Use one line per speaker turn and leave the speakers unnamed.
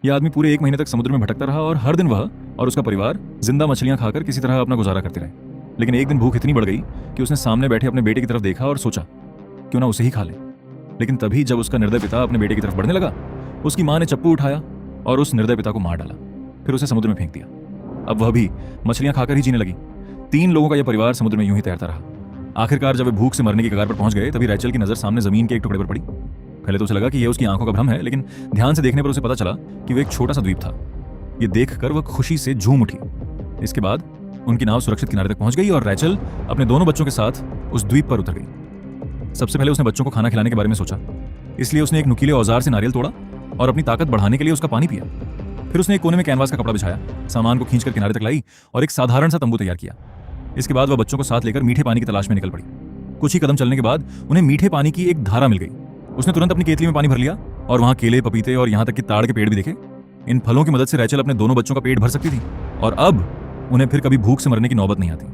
यह आदमी पूरे 1 महीने तक समुद्र में भटकता रहा और हर दिन वह और उसका परिवार जिंदा मछलियां खाकर किसी तरह अपना गुजारा करते रहे। लेकिन एक दिन भूख इतनी बढ़ गई कि उसने सामने बैठे अपने बेटे की तरफ देखा और सोचा क्यों ना उसे ही खा ले। लेकिन तभी जब उसका निर्दय पिता अपने बेटे की तरफ बढ़ने लगा, उसकी मां ने चप्पू उठाया और उस निर्दय पिता को मार डाला, फिर उसे समुद्र में फेंक दिया। अब वह भी मछलियां खाकर ही जीने लगी। 3 लोगों का यह परिवार समुद्र में यूं ही तैरता रहा। आखिरकार जब वे भूख से मरने की कगार पर पहुंच गए, तभी रैचल की नजर सामने जमीन के एक टुकड़े पर पड़ी। पहले तो उसे लगा कि यह उसकी आंखों का भ्रम है, लेकिन ध्यान से देखने पर उसे पता चला कि वह एक छोटा सा द्वीप था। यह देखकर वह खुशी से झूम उठी। इसके बाद उनकी नाव सुरक्षित किनारे तक पहुंच गई और रैचल अपने दोनों बच्चों के साथ उस द्वीप पर उतर गई। सबसे पहले उसने बच्चों को खाना खिलाने के बारे में सोचा, इसलिए उसने एक नुकीले औजार से नारियल तोड़ा और अपनी ताकत बढ़ाने के लिए उसका पानी पिया। फिर उसने एक कोने में कैनवास का कपड़ा बिछाया, सामान को खींचकर किनारे तक लाई और एक साधारण सा तंबू तैयार किया। इसके बाद वह बच्चों को साथ लेकर मीठे पानी की तलाश में निकल पड़ी। कुछ ही कदम चलने के बाद उन्हें मीठे पानी की एक धारा मिल गई। उसने तुरंत अपनी केतली में पानी भर लिया और वहां केले, पपीते और यहां तक कि ताड़ के पेड़ भी देखे। इन फलों की मदद से रैचल अपने दोनों बच्चों का पेट भर सकती थी और अब उन्हें फिर कभी भूख से मरने की नौबत नहीं आती।